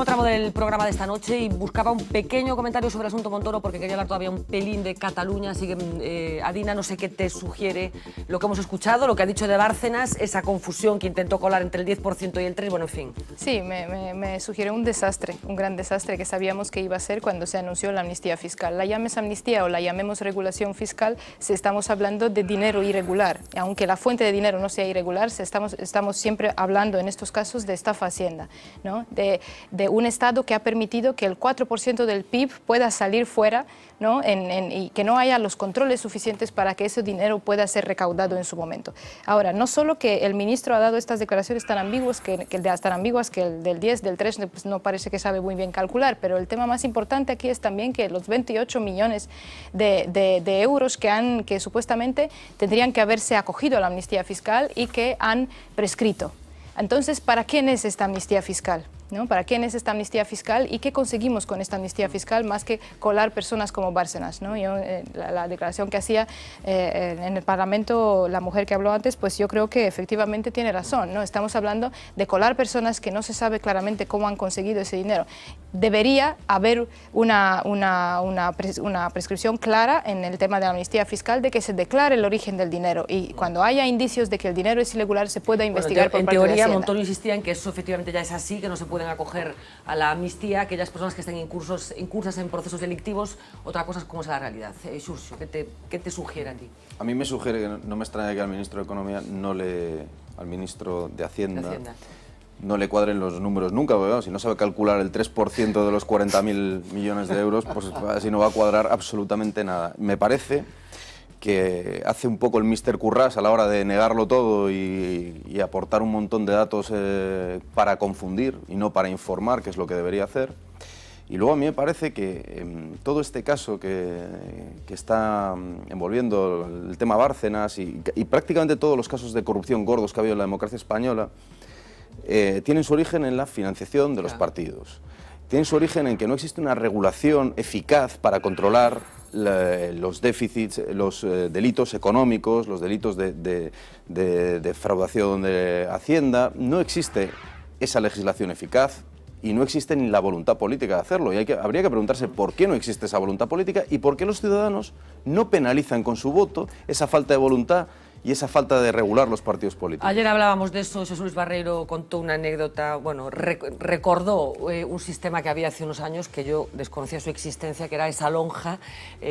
último tramo del programa de esta noche y buscaba un pequeño comentario sobre el asunto Montoro porque quería hablar todavía un pelín de Cataluña, así que Adina, no sé qué te sugiere lo que hemos escuchado, lo que ha dicho de Bárcenas, esa confusión que intentó colar entre el 10% y el 3%, bueno, en fin. Sí, me sugiere un desastre, un gran desastre que sabíamos que iba a ser cuando se anunció la amnistía fiscal. La llames amnistía o la llamemos regulación fiscal, si estamos hablando de dinero irregular. Aunque la fuente de dinero no sea irregular, estamos siempre hablando en estos casos de estafa Hacienda, ¿no? De un Estado que ha permitido que el 4% del PIB pueda salir fuera, ¿no? Y que no haya los controles suficientes para que ese dinero pueda ser recaudado en su momento. Ahora, no solo que el ministro ha dado estas declaraciones tan ambiguas que el del 10, del 3, pues no parece que sabe muy bien calcular, pero el tema más importante aquí es también que los 28 millones de euros que supuestamente tendrían que haberse acogido a la amnistía fiscal y que han prescrito. Entonces, ¿para quién es esta amnistía fiscal? ¿No? ¿Para quién es esta amnistía fiscal y qué conseguimos con esta amnistía fiscal más que colar personas como Bárcenas, ¿no? La declaración que hacía en el Parlamento la mujer que habló antes, pues yo creo que efectivamente tiene razón, ¿no? Estamos hablando de colar personas que no se sabe claramente cómo han conseguido ese dinero. Debería haber una prescripción clara en el tema de la amnistía fiscal de que se declare el origen del dinero y cuando haya indicios de que el dinero es irregular se pueda investigar por parte de Hacienda. En teoría, Montoro insistía en que eso efectivamente ya es así, que no se pueden acoger a la amnistía aquellas personas que estén incursas en procesos delictivos. Otra cosa es cómo es la realidad. Xurxo, ¿qué te sugiere a ti? A mí me sugiere que no me extraña que al ministro de Economía al ministro de Hacienda no le cuadren los números nunca, porque bueno, si no sabe calcular el 3% de los 40.000 millones de euros, pues así no va a cuadrar absolutamente nada. Me parece que hace un poco el Mr. Currás a la hora de negarlo todo y aportar un montón de datos para confundir y no para informar, que es lo que debería hacer. Y luego a mí me parece que todo este caso que está envolviendo el tema Bárcenas y prácticamente todos los casos de corrupción gordos que ha habido en la democracia española tienen su origen en la financiación de los partidos. Tienen su origen en que no existe una regulación eficaz para controlar los déficits, los delitos económicos, los delitos de defraudación de Hacienda. No existe esa legislación eficaz y no existe ni la voluntad política de hacerlo. Y habría que preguntarse por qué no existe esa voluntad política y por qué los ciudadanos no penalizan con su voto esa falta de voluntad y esa falta de regular los partidos políticos. Ayer hablábamos de eso, José Luis Barreiro contó una anécdota, bueno, recordó un sistema que había hace unos años que yo desconocía su existencia, que era esa lonja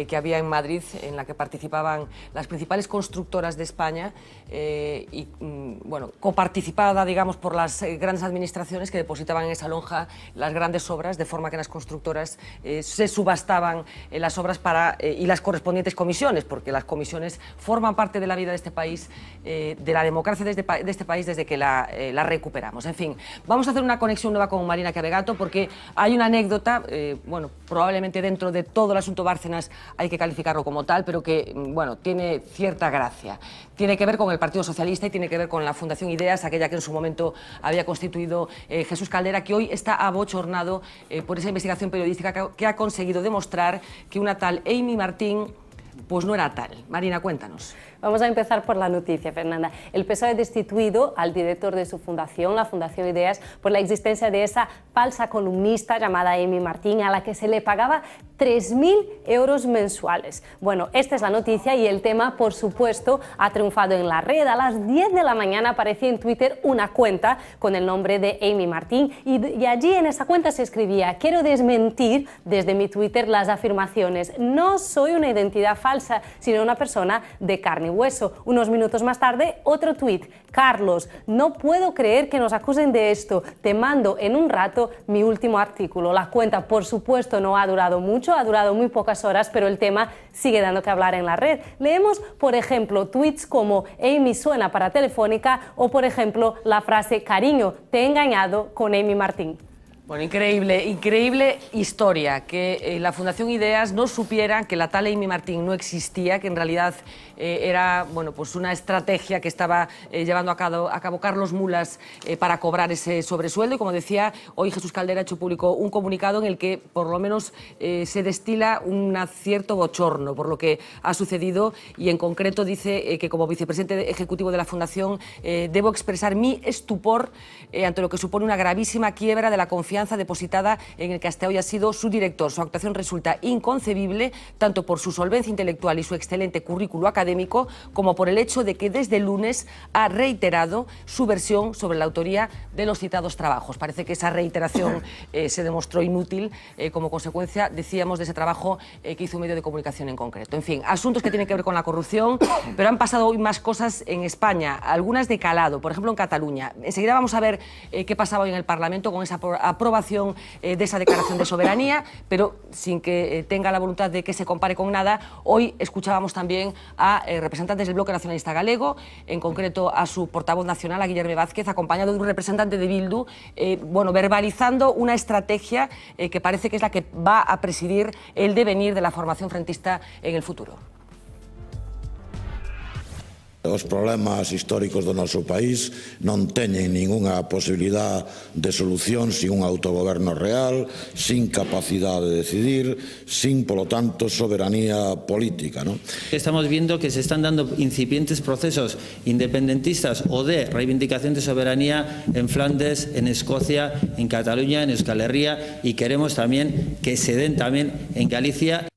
que había en Madrid, en la que participaban las principales constructoras de España y, bueno, coparticipada, digamos, por las grandes administraciones que depositaban en esa lonja las grandes obras, de forma que las constructoras se subastaban las obras y las correspondientes comisiones, porque las comisiones forman parte de la vida de este país, de la democracia de este país desde que la recuperamos. En fin, vamos a hacer una conexión nueva con Marina Chiavegato porque hay una anécdota, bueno, probablemente dentro de todo el asunto Bárcenas hay que calificarlo como tal, pero que, bueno, tiene cierta gracia. Tiene que ver con el Partido Socialista y tiene que ver con la Fundación Ideas, aquella que en su momento había constituido Jesús Caldera, que hoy está abochornado por esa investigación periodística que ha conseguido demostrar que una tal Amy Martín pues no era tal. Marina, cuéntanos. Vamos a empezar por la noticia, Fernanda. El PSOE ha destituido al director de su fundación, la Fundación Ideas, por la existencia de esa falsa columnista llamada Amy Martín, a la que se le pagaba 3.000 euros mensuales. Bueno, esta es la noticia y el tema, por supuesto, ha triunfado en la red. A las 10 de la mañana aparecía en Twitter una cuenta con el nombre de Amy Martín y allí en esa cuenta se escribía: quiero desmentir desde mi Twitter las afirmaciones. No soy una identidad falsa, sino una persona de carne y hueso. Unos minutos más tarde, otro tuit: Carlos, no puedo creer que nos acusen de esto. Te mando en un rato mi último artículo. La cuenta, por supuesto, no ha durado mucho, ha durado muy pocas horas, pero el tema sigue dando que hablar en la red. Leemos, por ejemplo, tweets como Amy suena para Telefónica o, por ejemplo, la frase cariño, te he engañado con Amy Martín. Bueno, increíble historia, que la Fundación Ideas no supiera que la tal Amy Martín no existía, que en realidad era, bueno, pues una estrategia que estaba llevando a cabo Carlos Mulas para cobrar ese sobresueldo. Y como decía, hoy Jesús Caldera ha hecho público un comunicado en el que por lo menos se destila un cierto bochorno por lo que ha sucedido y en concreto dice que como vicepresidente ejecutivo de la Fundación debo expresar mi estupor ante lo que supone una gravísima quiebra de la confianza confianza depositada en el que hasta hoy ha sido su director. Su actuación resulta inconcebible tanto por su solvencia intelectual y su excelente currículo académico como por el hecho de que desde el lunes ha reiterado su versión sobre la autoría de los citados trabajos. Parece que esa reiteración se demostró inútil como consecuencia, decíamos, de ese trabajo que hizo un medio de comunicación en concreto. En fin, asuntos que tienen que ver con la corrupción, pero han pasado hoy más cosas en España, algunas de calado, por ejemplo en Cataluña. Enseguida vamos a ver qué pasaba hoy en el Parlamento con esa aprobación de esa declaración de soberanía, pero sin que tenga la voluntad de que se compare con nada. Hoy escuchábamos también a representantes del Bloque Nacionalista Galego, en concreto a su portavoz nacional, a Guillerme Vázquez, acompañado de un representante de Bildu, verbalizando una estrategia que parece que es la que va a presidir el devenir de la formación frentista en el futuro. Os problemas históricos do noso país non teñen ningunha posibilidad de solución sin un autogoberno real, sin capacidade de decidir, sin, polo tanto, soberanía política, ¿no? Estamos viendo que se están dando incipientes procesos independentistas o de reivindicación de soberanía en Flandes, en Escocia, en Cataluña, en Euskal Herria, y queremos también que se den también en Galicia.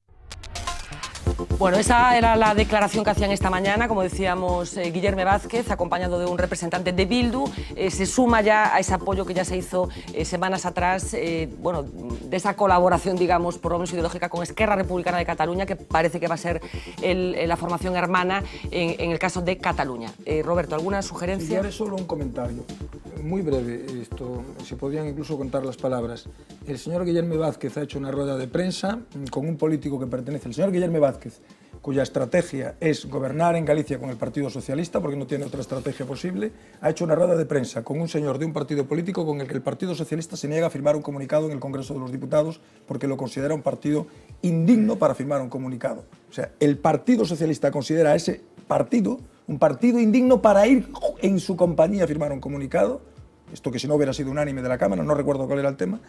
Bueno, esa era la declaración que hacían esta mañana, como decíamos, Guillerme Vázquez, acompañado de un representante de Bildu. Se suma ya a ese apoyo que ya se hizo semanas atrás, bueno, de esa colaboración, digamos, por lo menos ideológica, con Esquerra Republicana de Cataluña, que parece que va a ser la formación hermana en el caso de Cataluña. Roberto, ¿alguna sugerencia? Sí, solo un comentario, muy breve, esto, se podrían incluso contar las palabras. El señor Guillerme Vázquez ha hecho una rueda de prensa con un político que pertenece, el señor Guillerme Vázquez, cuya estrategia es gobernar en Galicia con el Partido Socialista, porque no tiene otra estrategia posible, ha hecho una rueda de prensa con un señor de un partido político con el que el Partido Socialista se niega a firmar un comunicado en el Congreso de los Diputados porque lo considera un partido indigno para firmar un comunicado. O sea, el Partido Socialista considera a ese partido un partido indigno para ir en su compañía a firmar un comunicado. Esto que si no hubiera sido unánime de la Cámara, no recuerdo cuál era el tema.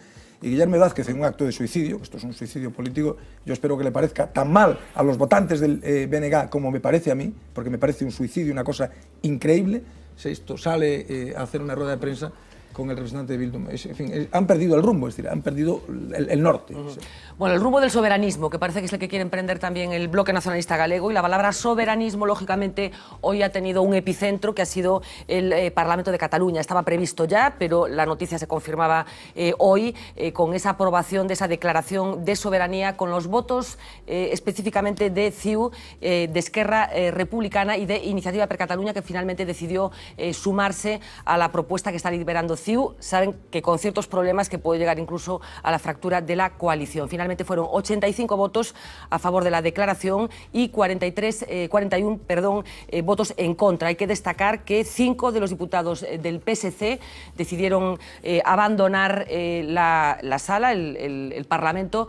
Y Guillerme Vázquez, en un acto de suicidio, esto es un suicidio político, yo espero que le parezca tan mal a los votantes del BNG como me parece a mí, porque me parece un suicidio, una cosa increíble. Esto sale a hacer una rueda de prensa con el representante de Bildu. En fin, han perdido el rumbo, es decir, han perdido el norte. Sí. Bueno, el rumbo del soberanismo, que parece que es el que quiere emprender también el Bloque Nacionalista Galego, y la palabra soberanismo, lógicamente, hoy ha tenido un epicentro que ha sido el Parlamento de Cataluña. Estaba previsto ya, pero la noticia se confirmaba hoy con esa aprobación de esa declaración de soberanía con los votos específicamente de CiU, de Esquerra Republicana y de Iniciativa per Catalunya, que finalmente decidió sumarse a la propuesta que está liberando CiU. Saben que con ciertos problemas que puede llegar incluso a la fractura de la coalición. Finalmente fueron 85 votos a favor de la declaración y 41 votos en contra. Hay que destacar que 5 de los diputados del PSC decidieron abandonar la sala, el Parlamento,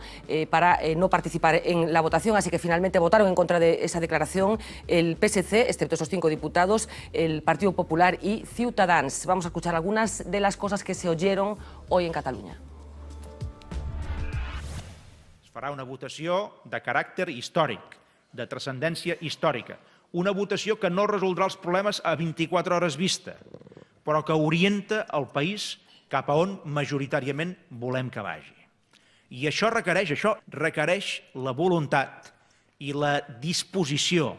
para no participar en la votación, así que finalmente votaron en contra de esa declaración el PSC, excepto esos 5 diputados, el Partido Popular y Ciutadans. Vamos a escuchar algunas de las cosas que se oyeron hoy en Catalunya. Es farà una votació de caràcter històric, de transcendència històrica. Una votació que no resoldrà els problemes a 24 hores vista, però que orienta el país cap a on majoritàriament volem que vagi. I això requereix la voluntat i la disposició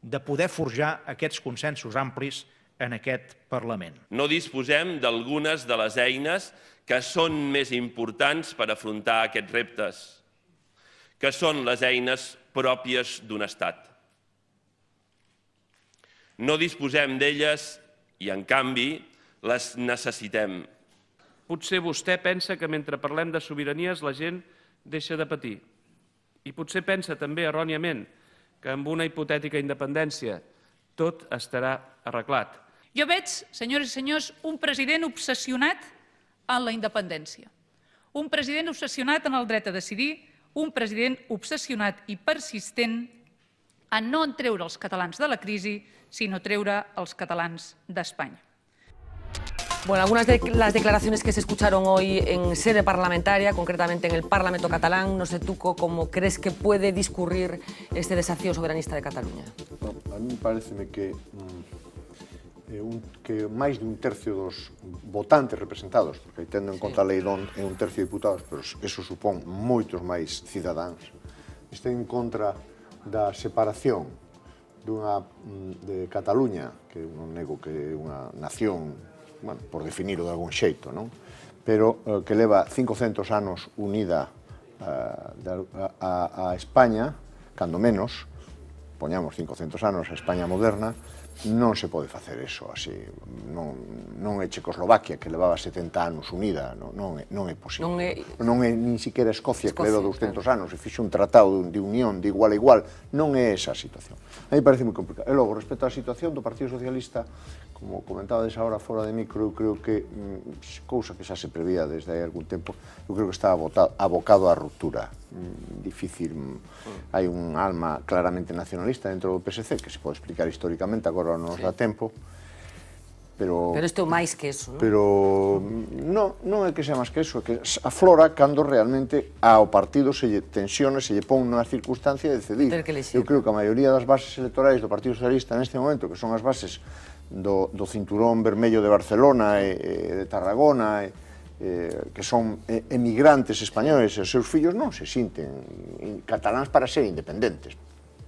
de poder forjar aquests consensos amplis en aquest Parlament. No disposem d'algunes de les eines que són més importants per afrontar aquests reptes, que són les eines pròpies d'un Estat. No disposem d'elles i, en canvi, les necessitem. Potser vostè pensa que mentre parlem de sobiranies la gent deixa de patir. I potser pensa també, erròniament, que amb una hipotètica independència tot estarà arreglat. Jo veig, senyores i senyors, un president obsessionat en la independència, un president obsessionat en el dret a decidir, un president obsessionat i persistent en no en treure els catalans de la crisi, sinó treure els catalans d'Espanya. Bueno, algunas de las declaraciones que se escucharon hoy en sede parlamentaria, concretamente en el Parlamento catalán, no sé tú cómo crees que puede discurrir este desafío soberanista de Cataluña. A mí me parece que que máis dun tercio dos votantes representados, porque tendo en conta a lei DON é un tercio de diputados, pero eso supón moitos máis cidadáns, estén en contra da separación de Cataluña, que non nego que é unha nación, bueno, por definirlo de algún xeito, non? Pero que leva 500 anos unida a España, cando menos, poñamos 500 anos a España moderna, non se pode facer eso así. Non é Checoslovaquia, que levaba 70 anos unida, non é posible. Non é nin siquiera Escocia, que leva 200 anos e fixe un tratado de unión de igual a igual. Non é esa a situación. A mí parece moi complicado. E logo, respecto á situación do Partido Socialista, como comentabades agora fora de micro, eu creo que, cousa que xa se prevía desde hai algún tempo, eu creo que está abocado á ruptura. Difícil. Hai un alma claramente nacionalista dentro do PSC, que se pode explicar históricamente, agora non nos dá tempo, pero isto é máis que eso, non? Pero non é que sea máis que eso, é que aflora cando realmente ao partido se lle tensiona, se lle pon nunha circunstancia de decidir. Eu creo que a maioría das bases electorais do Partido Socialista neste momento, que son as bases do cinturón vermello de Barcelona e de Tarragona, que son emigrantes españoles e os seus fillos non se sinten cataláns para ser independentes.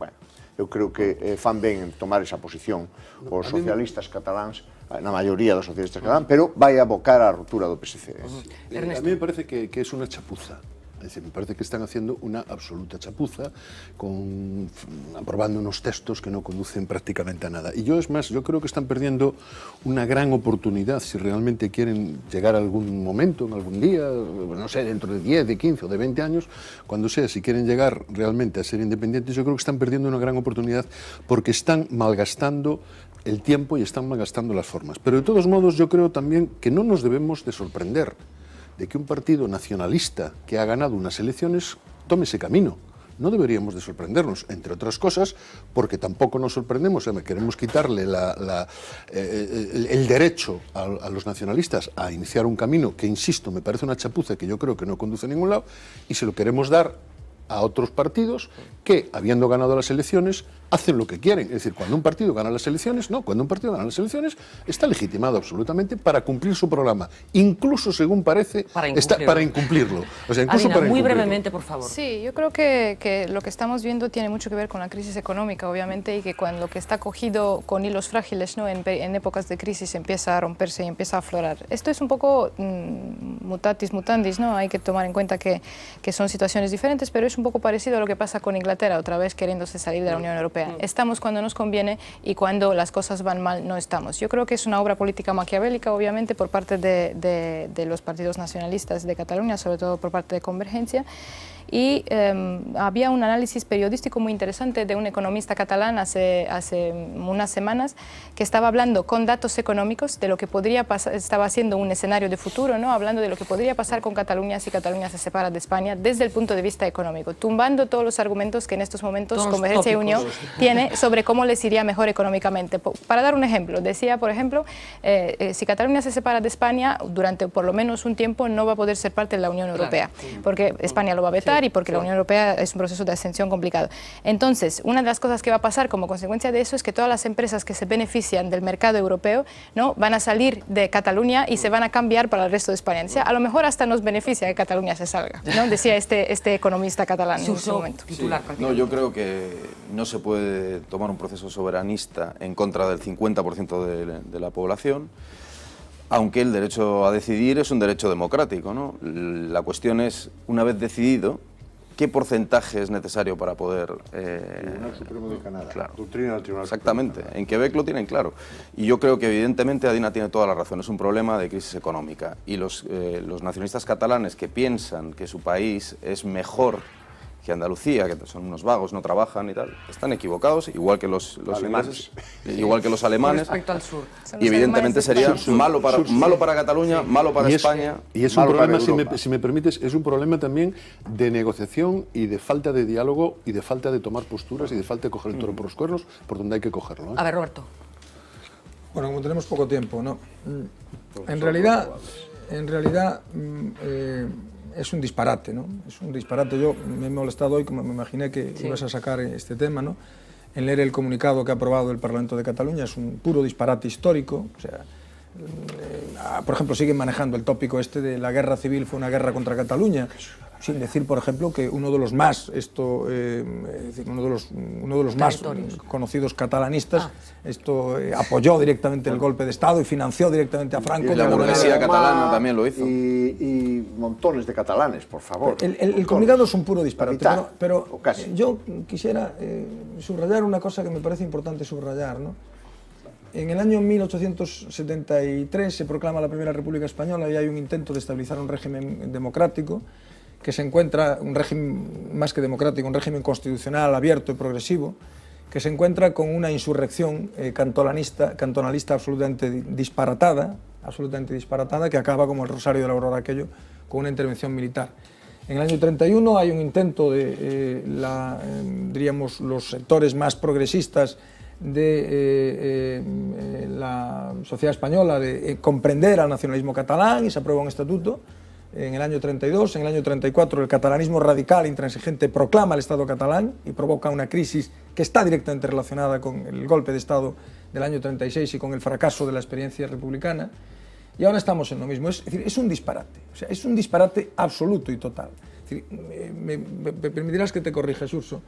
Bueno, eu creo que fan ben en tomar esa posición os socialistas cataláns, na maioría dos socialistas cataláns, pero vai abocar a ruptura do PSC. A mí me parece que es una chapuza. Es decir, me parece que están haciendo una absoluta chapuza, aprobando unos textos que no conducen prácticamente a nada. Y yo, es más, yo creo que están perdiendo una gran oportunidad si realmente quieren llegar a algún momento, en algún día, no sé, dentro de 10, de 15 o de 20 años, cuando sea, si quieren llegar realmente a ser independientes, yo creo que están perdiendo una gran oportunidad porque están malgastando el tiempo y están malgastando las formas. Pero de todos modos yo creo también que no nos debemos de sorprender de que un partido nacionalista que ha ganado unas elecciones tome ese camino. No deberíamos de sorprendernos, entre otras cosas, porque tampoco nos sorprendemos, queremos quitarle el derecho a los nacionalistas a iniciar un camino que, insisto, me parece una chapuza que yo creo que no conduce a ningún lado, y se lo queremos dar a otros partidos que, habiendo ganado las elecciones, hacen lo que quieren. Es decir, cuando un partido gana las elecciones, está legitimado absolutamente para cumplir su programa, incluso, según parece, para incumplirlo. O sea, incluso Adina, muy brevemente, por favor. Sí, yo creo que lo que estamos viendo tiene mucho que ver con la crisis económica, obviamente, y que cuando lo que está cogido con hilos frágiles, ¿no?, en épocas de crisis empieza a romperse y empieza a aflorar. Esto es un poco mutatis mutandis, ¿no? Hay que tomar en cuenta que son situaciones diferentes, pero es un poco parecido a lo que pasa con Inglaterra, otra vez queriéndose salir de la Unión Europea. Estamos cuando nos conviene y cuando las cosas van mal no estamos. Yo creo que es una obra política maquiavélica, obviamente, por parte de los partidos nacionalistas de Cataluña, sobre todo por parte de Convergencia. Y había un análisis periodístico muy interesante de un economista catalán hace unas semanas que estaba hablando con datos económicos de lo que podría pasar, estaba haciendo un escenario de futuro, ¿no?, hablando de lo que podría pasar con Cataluña si Cataluña se separa de España desde el punto de vista económico, tumbando todos los argumentos que en estos momentos Convergencia y Unión tiene sobre cómo les iría mejor económicamente. Para dar un ejemplo, decía, por ejemplo, si Cataluña se separa de España, durante por lo menos un tiempo no va a poder ser parte de la Unión Europea, porque España lo va a vetar y porque la Unión Europea es un proceso de ascensión complicado. Entonces, una de las cosas que va a pasar como consecuencia de eso es que todas las empresas que se benefician del mercado europeo, ¿no?, van a salir de Cataluña y se van a cambiar para el resto de España. O sea, a lo mejor hasta nos beneficia que Cataluña se salga, ¿no?, decía este economista catalán en ese momento. No, yo creo que no se puede tomar un proceso soberanista en contra del 50% de la población, aunque el derecho a decidir es un derecho democrático, ¿no? La cuestión es, una vez decidido, ¿qué porcentaje es necesario para poder...? Tribunal Supremo de Canadá, claro. Doctrina del Tribunal Exactamente, Supremo. en Quebec lo tienen claro. Y yo creo que evidentemente Adina tiene toda la razón, es un problema de crisis económica. Y los nacionalistas catalanes que piensan que su país es mejor que Andalucía, que son unos vagos, no trabajan y tal, están equivocados, igual que los ingleses, igual que los alemanes. Respecto al sur. Y evidentemente sería malo para Cataluña, malo para España. Y es un problema, si me permites, es un problema también de negociación y de falta de diálogo y de falta de tomar posturas y de falta de coger el toro por los cuernos por donde hay que cogerlo, ¿eh? A ver, Roberto. Bueno, como tenemos poco tiempo, ¿no? En realidad es un disparate, ¿no? Es un disparate. Yo me he molestado hoy, como me imaginé que ibas a sacar este tema, ¿no? en leer el comunicado que ha aprobado el Parlamento de Cataluña. Es un puro disparate histórico. O sea, por ejemplo, siguen manejando el tópico este de la guerra civil fue una guerra contra Cataluña, sin decir, por ejemplo, que uno de los más conocidos catalanistas apoyó directamente el golpe de Estado y financió directamente a Franco. Y la burguesía catalana también lo hizo. Y montones de catalanes, por favor. El comunicado es un puro disparate, pero yo quisiera subrayar una cosa que me parece importante subrayar, ¿no? En el año 1873 se proclama la Primera República Española y hay un intento de estabilizar un régimen democrático que se encuentra, un régimen más que democrático, un régimen constitucional abierto y progresivo, que se encuentra con una insurrección cantonalista absolutamente disparatada, que acaba como el Rosario de la Aurora aquello, con una intervención militar. En el año 31 hay un intento de, diríamos, los sectores más progresistas de la sociedad española de comprender al nacionalismo catalán y se aprueba un estatuto en el año 32. En el año 34 el catalanismo radical intransigente proclama el Estado catalán y provoca una crisis que está directamente relacionada con el golpe de Estado del año 36 y con el fracaso de la experiencia republicana. Y ahora estamos en lo mismo. Es decir, es un disparate. O sea, es un disparate absoluto y total. Es decir, me permitirás que te corrija, Xurxo.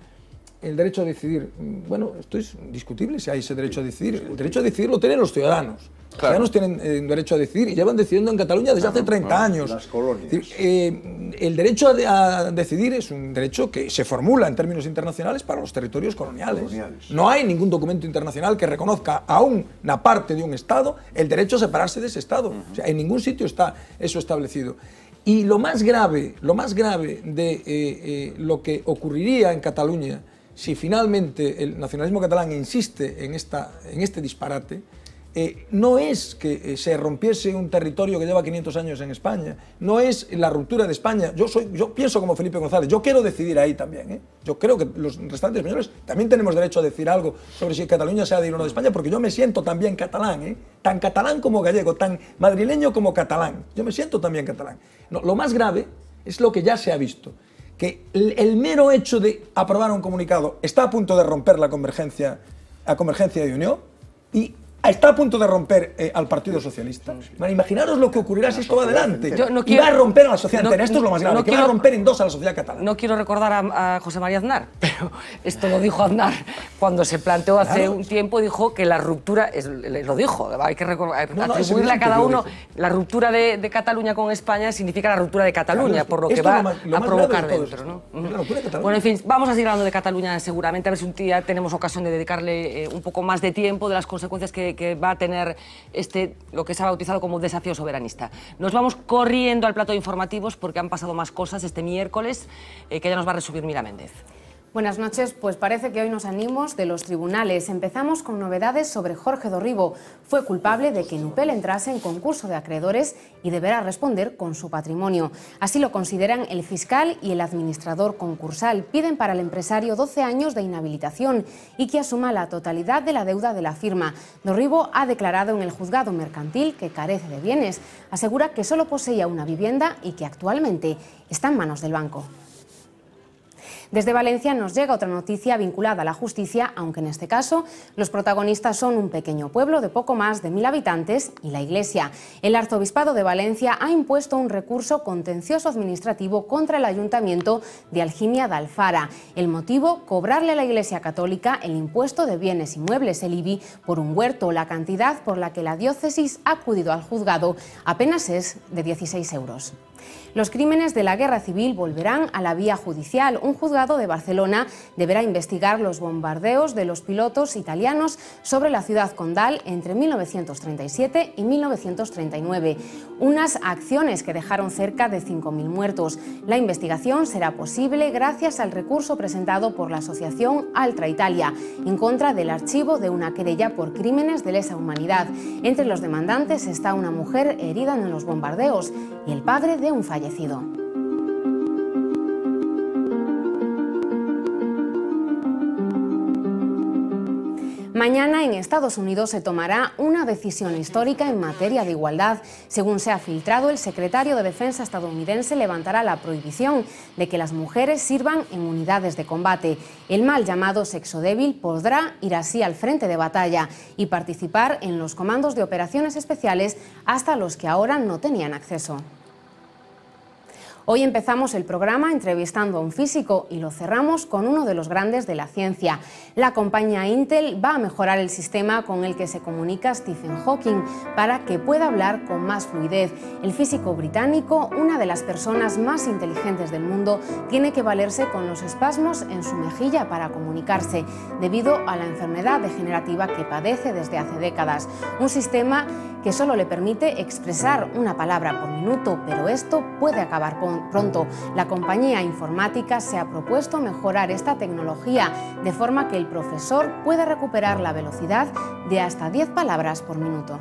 El derecho a decidir, bueno, esto es discutible si hay ese derecho a decidir. El derecho a decidir lo tienen los ciudadanos. Los ciudadanos tienen derecho a decidir y llevan decidiendo en Cataluña desde hace 30 años. Las colonias. El derecho a decidir es un derecho que se formula en términos internacionales para los territorios coloniales. No hay ningún documento internacional que reconozca a una parte de un Estado el derecho a separarse de ese Estado. O sea, en ningún sitio está eso establecido. Y lo más grave de lo que ocurriría en Cataluña si finalmente el nacionalismo catalán insiste en este disparate, no es que se rompiese un territorio que lleva 500 años en España, no es la ruptura de España. Yo pienso como Felipe González, yo quiero decidir ahí también, ¿eh? Yo creo que los restantes españoles también tenemos derecho a decir algo sobre si Cataluña se ha de ir o no de España, porque yo me siento también catalán, ¿eh? Tan catalán como gallego, tan madrileño como catalán. Yo me siento también catalán. No, lo más grave es lo que ya se ha visto, que el mero hecho de aprobar un comunicado está a punto de romper la convergencia de Unión y está a punto de romper al Partido Socialista. Bueno, imaginaros lo que ocurrirá si esto va adelante. Y va a romper a la sociedad entera. Esto es lo más grave, que va a romper en dos a la sociedad catalana. No quiero recordar a José María Aznar, pero esto lo dijo Aznar cuando se planteó hace un tiempo, dijo que la ruptura, lo dijo, hay que atribuirle a cada uno, la ruptura de Cataluña con España significa la ruptura de Cataluña, por lo que va a provocar dentro, ¿no? Bueno, en fin, vamos a seguir hablando de Cataluña seguramente, a ver si un día tenemos ocasión de dedicarle un poco más de tiempo de las consecuencias que va a tener lo que se ha bautizado como desafío soberanista. Nos vamos corriendo al plato de informativos porque han pasado más cosas este miércoles que ya nos va a resumir Mira Méndez. Buenas noches, pues parece que hoy nos animamos de los tribunales. Empezamos con novedades sobre Jorge Dorribo. Fue culpable de que Nupel entrase en concurso de acreedores y deberá responder con su patrimonio. Así lo consideran el fiscal y el administrador concursal. Piden para el empresario 12 años de inhabilitación y que asuma la totalidad de la deuda de la firma. Dorribo ha declarado en el juzgado mercantil que carece de bienes. Asegura que solo poseía una vivienda y que actualmente está en manos del banco. Desde Valencia nos llega otra noticia vinculada a la justicia, aunque en este caso los protagonistas son un pequeño pueblo de poco más de 1000 habitantes y la Iglesia. El Arzobispado de Valencia ha impuesto un recurso contencioso administrativo contra el Ayuntamiento de Algimia de Alfara. El motivo, cobrarle a la Iglesia Católica el impuesto de bienes inmuebles, el IBI, por un huerto. La cantidad por la que la diócesis ha acudido al juzgado apenas es de 16 euros. Los crímenes de la guerra civil volverán a la vía judicial. Un juzgado de Barcelona deberá investigar los bombardeos de los pilotos italianos sobre la ciudad condal entre 1937 y 1939. Unas acciones que dejaron cerca de 5.000 muertos. La investigación será posible gracias al recurso presentado por la asociación Altra Italia en contra del archivo de una querella por crímenes de lesa humanidad. Entre los demandantes está una mujer herida en los bombardeos y el padre de un fallecido. Mañana en Estados Unidos se tomará una decisión histórica en materia de igualdad. Según se ha filtrado, el secretario de Defensa estadounidense levantará la prohibición de que las mujeres sirvan en unidades de combate. El mal llamado sexo débil podrá ir así al frente de batalla y participar en los comandos de operaciones especiales hasta los que ahora no tenían acceso. Hoy empezamos el programa entrevistando a un físico y lo cerramos con uno de los grandes de la ciencia. La compañía Intel va a mejorar el sistema con el que se comunica Stephen Hawking para que pueda hablar con más fluidez. El físico británico, una de las personas más inteligentes del mundo, tiene que valerse con los espasmos en su mejilla para comunicarse, debido a la enfermedad degenerativa que padece desde hace décadas. Un sistema que solo le permite expresar una palabra por minuto, pero esto puede acabar pronto. La compañía informática se ha propuesto mejorar esta tecnología de forma que el profesor pueda recuperar la velocidad de hasta 10 palabras por minuto.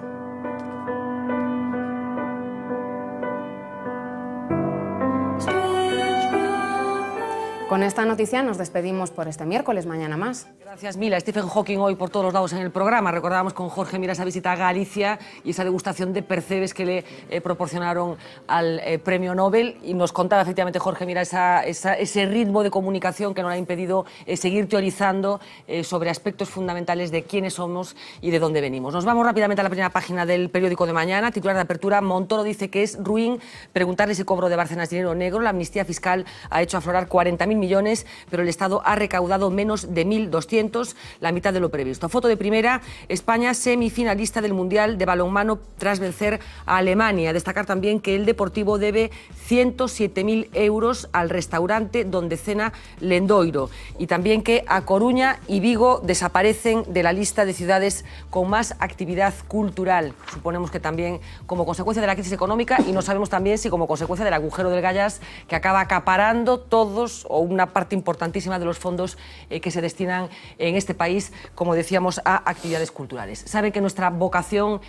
Con esta noticia nos despedimos por este miércoles, mañana más. Gracias, Mila. Stephen Hawking hoy por todos los lados en el programa. Recordábamos con Jorge Mira esa visita a Galicia y esa degustación de percebes que le proporcionaron al premio Nobel, y nos contaba efectivamente Jorge Mira ese ritmo de comunicación que nos ha impedido seguir teorizando sobre aspectos fundamentales de quiénes somos y de dónde venimos. Nos vamos rápidamente a la primera página del periódico de mañana. Titular de apertura: Montoro dice que es ruin preguntarle si cobro de Bárcenas dinero negro. La amnistía fiscal ha hecho aflorar 40.000 millones, pero el Estado ha recaudado menos de 1.200, la mitad de lo previsto. Foto de primera: España semifinalista del Mundial de balonmano tras vencer a Alemania. Destacar también que el Deportivo debe 107.000 euros al restaurante donde cena Lendoiro, y también que A Coruña y Vigo desaparecen de la lista de ciudades con más actividad cultural. Suponemos que también como consecuencia de la crisis económica, y no sabemos también si como consecuencia del agujero del Gallas, que acaba acaparando todos o una parte importantísima de los fondos que se destinan en este país, como decíamos, a actividades culturales. Saben que nuestra vocación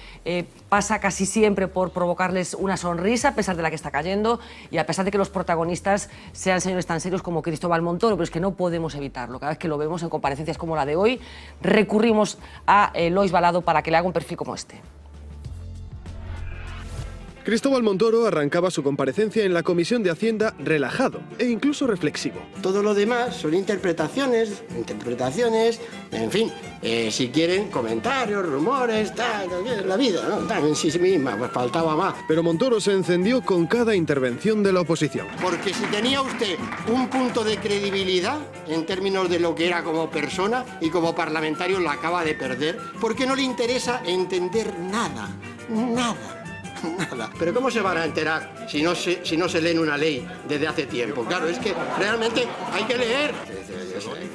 pasa casi siempre por provocarles una sonrisa a pesar de la que está cayendo y a pesar de que los protagonistas sean señores tan serios como Cristóbal Montoro, pero es que no podemos evitarlo. Cada vez que lo vemos en comparecencias como la de hoy, recurrimos a Lois Balado para que le haga un perfil como este. Cristóbal Montoro arrancaba su comparecencia en la Comisión de Hacienda relajado e incluso reflexivo. Todo lo demás son interpretaciones, en fin, si quieren comentarios, rumores, tal, la vida, ¿no? Tal, en sí misma, pues faltaba más. Pero Montoro se encendió con cada intervención de la oposición. Porque si tenía usted un punto de credibilidad en términos de lo que era como persona y como parlamentario, lo acaba de perder, porque no le interesa entender nada. Nada. Pero ¿cómo se van a enterar si no se leen una ley desde hace tiempo? Claro, es que realmente hay que leer.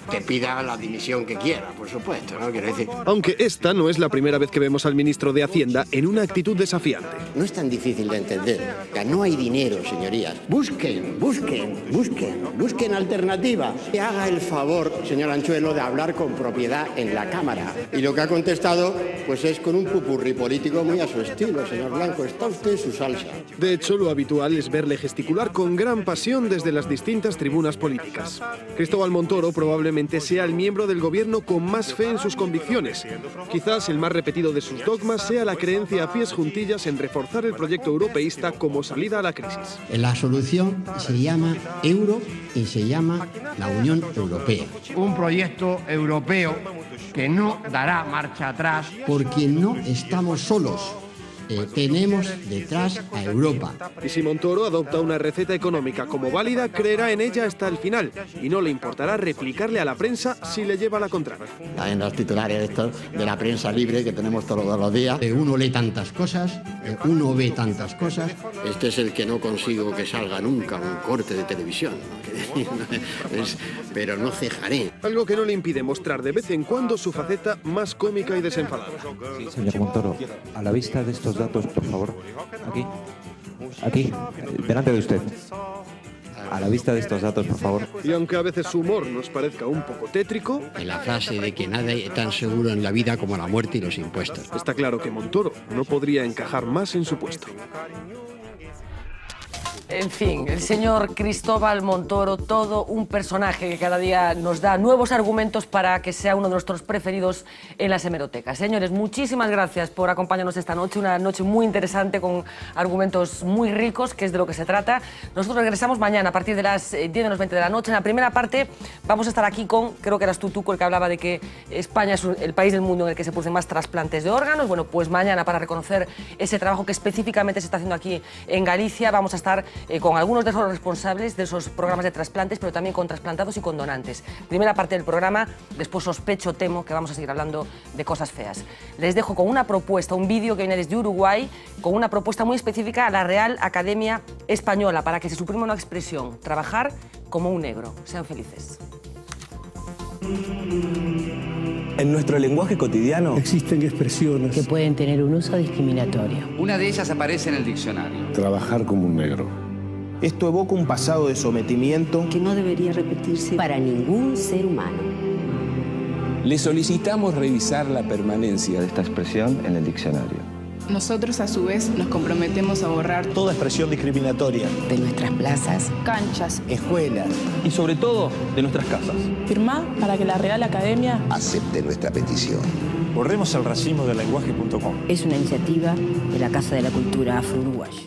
Que pida la dimisión que quiera, por supuesto, ¿no? Quiero decir. Aunque esta no es la primera vez que vemos al ministro de Hacienda en una actitud desafiante. No es tan difícil de entender. No hay dinero, señorías. Busquen alternativa. Que haga el favor, señor Anchuelo, de hablar con propiedad en la Cámara. Y lo que ha contestado, pues es con un pupurri político muy a su estilo, señor Blanco. Está usted en su salsa. De hecho, lo habitual es verle gesticular con gran pasión desde las distintas tribunas políticas. Cristóbal Montoro probablemente sea el miembro del gobierno con más fe en sus convicciones. Quizás el más repetido de sus dogmas sea la creencia a pies juntillas en reforzar el proyecto europeísta como salida a la crisis. La solución se llama euro y se llama la Unión Europea. Un proyecto europeo que no dará marcha atrás porque no estamos solos. Tenemos detrás a Europa. Y si Montoro adopta una receta económica como válida, creerá en ella hasta el final y no le importará replicarle a la prensa si le lleva la contraria. En los titulares estos de la prensa libre que tenemos todos los días, uno lee tantas cosas, uno ve tantas cosas. Este es el que no consigo que salga nunca un corte de televisión, pero no cejaré. Algo que no le impide mostrar de vez en cuando su faceta más cómica y desenfadada. Sí, señor Montoro, a la vista de estos datos, por favor, aquí, delante de usted. A la vista de estos datos, por favor. Y aunque a veces su humor nos parezca un poco tétrico, en la frase de que nada es tan seguro en la vida como la muerte y los impuestos, está claro que Montoro no podría encajar más en su puesto. En fin, el señor Cristóbal Montoro, todo un personaje que cada día nos da nuevos argumentos para que sea uno de nuestros preferidos en las hemerotecas. Señores, muchísimas gracias por acompañarnos esta noche, una noche muy interesante con argumentos muy ricos, que es de lo que se trata. Nosotros regresamos mañana a partir de las 10 menos 20 de la noche. En la primera parte vamos a estar aquí con, creo que eras tú, el que hablaba de que España es el país del mundo en el que se producen más trasplantes de órganos. Bueno, pues mañana, para reconocer ese trabajo que específicamente se está haciendo aquí en Galicia, vamos a estar con algunos de los responsables de esos programas de trasplantes, pero también con trasplantados y con donantes. Primera parte del programa, después sospecho, temo que vamos a seguir hablando de cosas feas. Les dejo con una propuesta, un vídeo que viene desde Uruguay, con una propuesta muy específica a la Real Academia Española, para que se suprima una expresión: trabajar como un negro. Sean felices. En nuestro lenguaje cotidiano existen expresiones que pueden tener un uso discriminatorio. Una de ellas aparece en el diccionario: trabajar como un negro. Esto evoca un pasado de sometimiento que no debería repetirse para ningún ser humano. Le solicitamos revisar la permanencia de esta expresión en el diccionario. Nosotros, a su vez, nos comprometemos a borrar toda expresión discriminatoria de nuestras plazas, canchas, escuelas y, sobre todo, de nuestras casas. Firmá para que la Real Academia acepte nuestra petición. Borremos el racismo del lenguaje.com. Es una iniciativa de la Casa de la Cultura Afro-Uruguaya.